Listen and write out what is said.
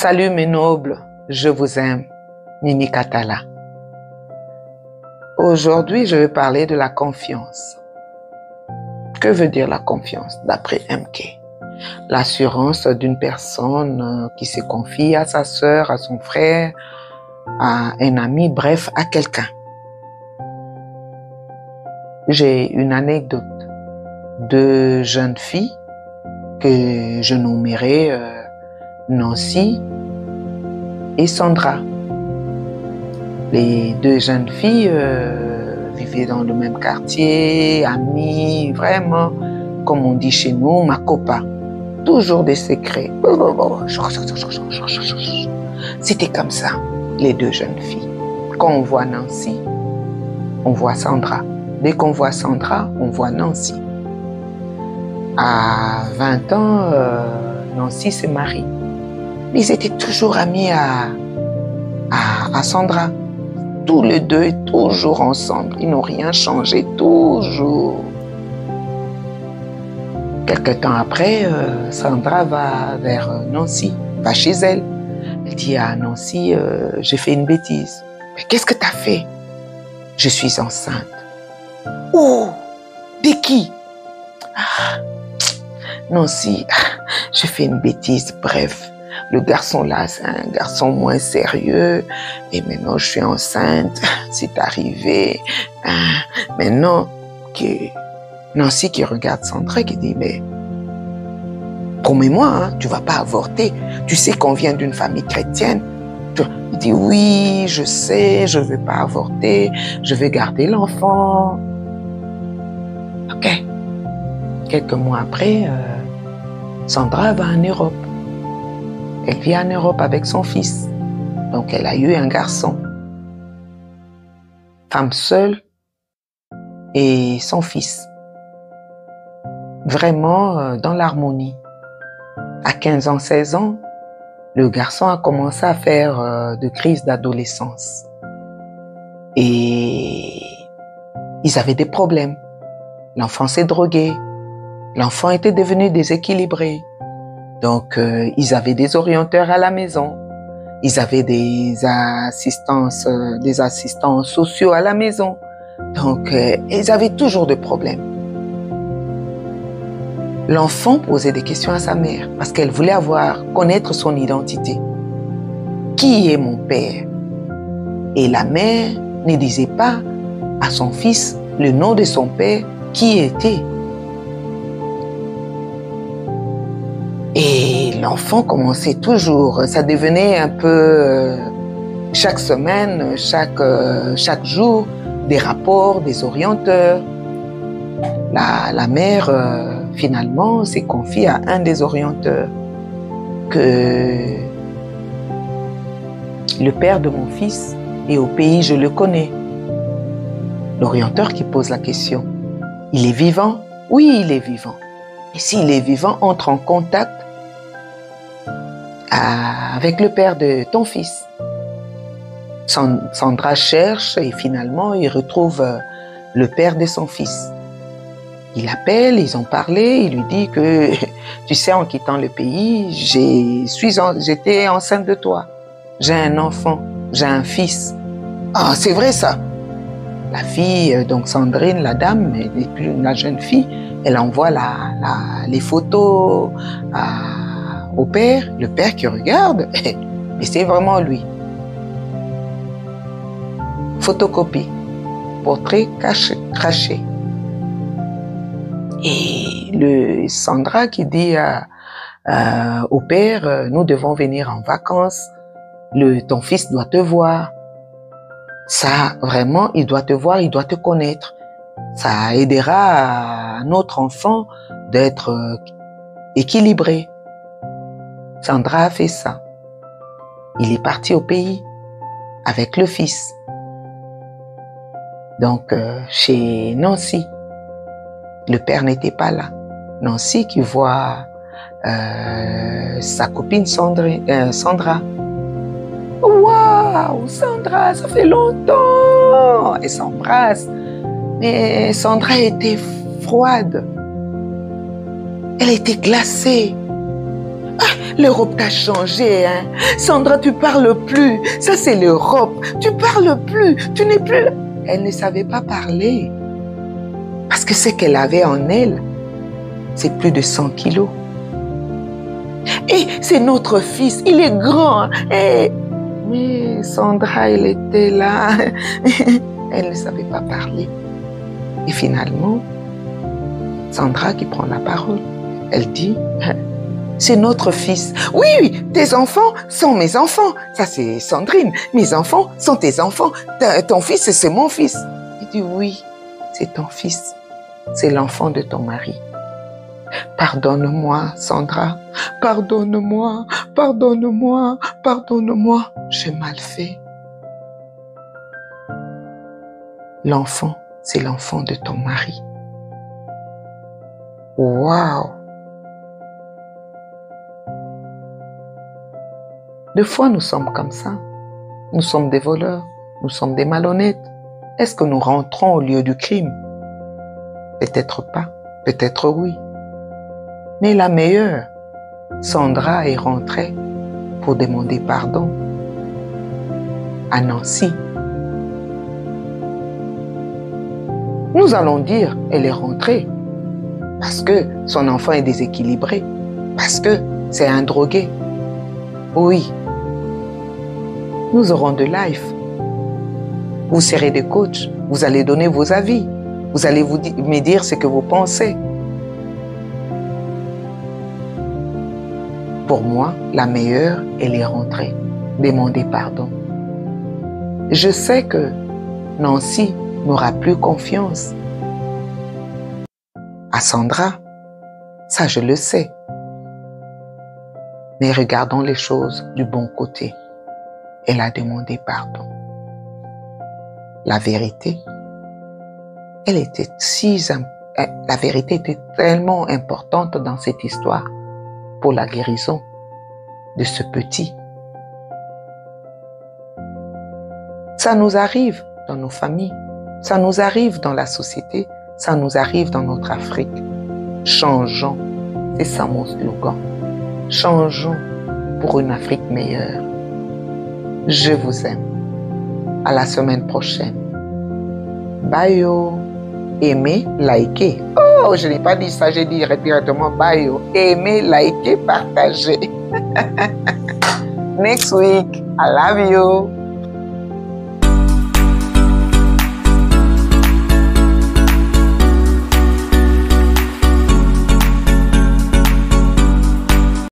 Salut mes nobles, je vous aime, Mimi Katala. Aujourd'hui, je vais parler de la confiance. Que veut dire la confiance d'après MK? L'assurance d'une personne qui se confie à sa sœur, à son frère, à un ami, bref, à quelqu'un. J'ai une anecdote de jeunes filles que je nommerai Nancy et Sandra. Les deux jeunes filles vivaient dans le même quartier, amies, vraiment, comme on dit chez nous, ma copa. Toujours des secrets. C'était comme ça, les deux jeunes filles. Quand on voit Nancy, on voit Sandra. Dès qu'on voit Sandra, on voit Nancy. À 20 ans, Nancy se marie. Ils étaient toujours amis à Sandra. Tous les deux, toujours ensemble. Ils n'ont rien changé, toujours. Quelque temps après, Sandra va vers Nancy, va chez elle. Elle dit à Nancy, j'ai fait une bêtise. Mais qu'est-ce que tu as fait? Je suis enceinte. Oh, de qui? Ah, Nancy, j'ai fait une bêtise, bref. Le garçon là, c'est un garçon moins sérieux. Et maintenant, je suis enceinte. C'est arrivé. Maintenant, Nancy qui regarde Sandra qui dit, mais promets-moi, hein, tu vas pas avorter. Tu sais qu'on vient d'une famille chrétienne. Il dit, oui, je sais, je veux pas avorter. Je veux garder l'enfant. Ok. Quelques mois après, Sandra va en Europe. Elle vit en Europe avec son fils. Donc, elle a eu un garçon. Femme seule et son fils. Vraiment dans l'harmonie. À 15 ans, 16 ans, le garçon a commencé à faire de crises d'adolescence. Et ils avaient des problèmes. L'enfant s'est drogué. L'enfant était devenu déséquilibré. Donc, ils avaient des orienteurs à la maison. Ils avaient des assistants sociaux à la maison. Donc, ils avaient toujours des problèmes. L'enfant posait des questions à sa mère parce qu'elle voulait connaître son identité. Qui est mon père? Et la mère ne disait pas à son fils le nom de son père qui était. Et l'enfant commençait toujours, ça devenait un peu chaque semaine, chaque jour, des rapports, des orienteurs. La mère, finalement, s'est confiée à un des orienteurs que le père de mon fils est au pays, je le connais. L'orienteur qui pose la question, il est vivant? Oui, il est vivant. Et s'il est vivant, entre en contact avec le père de ton fils. Sandra cherche et finalement, il retrouve le père de son fils. Il appelle, ils ont parlé, il lui dit que, tu sais, en quittant le pays, j'étais enceinte de toi. J'ai un enfant, j'ai un fils. Ah, c'est vrai ça. La fille, donc Sandrine, la dame, elle n'est plus la jeune fille, elle envoie les photos au père, le père qui regarde, mais c'est vraiment lui. Photocopie, portrait craché. Et Sandra qui dit au père, nous devons venir en vacances, ton fils doit te voir. Ça, vraiment, il doit te voir, il doit te connaître. Ça aidera à notre enfant d'être équilibré. Sandra a fait ça. Il est parti au pays avec le fils. Donc, chez Nancy, le père n'était pas là. Nancy qui voit sa copine Sandra. Waouh, Sandra, ça fait longtemps! Elle s'embrasse. Mais Sandra était froide. Elle était glacée. L'Europe t'a changé, hein. Sandra, tu parles plus. Ça, c'est l'Europe. Tu parles plus. Tu n'es plus là. Elle ne savait pas parler. Parce que ce qu'elle avait en elle, c'est plus de 100 kilos. Et c'est notre fils. Il est grand. Et... Mais Sandra, elle était là. Elle ne savait pas parler. Et finalement, Sandra qui prend la parole, elle dit... C'est notre fils. Oui, tes enfants sont mes enfants. Ça, c'est Sandrine. Mes enfants sont tes enfants. Ton fils, c'est mon fils. Il dit, oui, c'est ton fils. C'est l'enfant de ton mari. Pardonne-moi, Sandra. Pardonne-moi, pardonne-moi, pardonne-moi. J'ai mal fait. L'enfant, c'est l'enfant de ton mari. Waouh! Des fois, nous sommes comme ça. Nous sommes des voleurs. Nous sommes des malhonnêtes. Est-ce que nous rentrons au lieu du crime? Peut-être pas. Peut-être oui. Mais la meilleure, Sandra est rentrée pour demander pardon à Nancy. Nous allons dire, elle est rentrée parce que son enfant est déséquilibré, parce que c'est un drogué. Oui. Nous aurons de live. Vous serez des coachs. Vous allez donner vos avis. Vous allez me dire ce que vous pensez. Pour moi, la meilleure, elle est rentrée. Demandez pardon. Je sais que Nancy n'aura plus confiance à Sandra. Ça, je le sais. Mais regardons les choses du bon côté. Elle a demandé pardon. La vérité, la vérité était tellement importante dans cette histoire pour la guérison de ce petit. Ça nous arrive dans nos familles, ça nous arrive dans la société, ça nous arrive dans notre Afrique. Changeons, c'est ça mon slogan. Changeons pour une Afrique meilleure. Je vous aime. À la semaine prochaine. Bye yo. Aimez, likez. Oh, je n'ai pas dit ça, j'ai dit directement bye yo. Aimez, likez, partagez. Next week. I love you.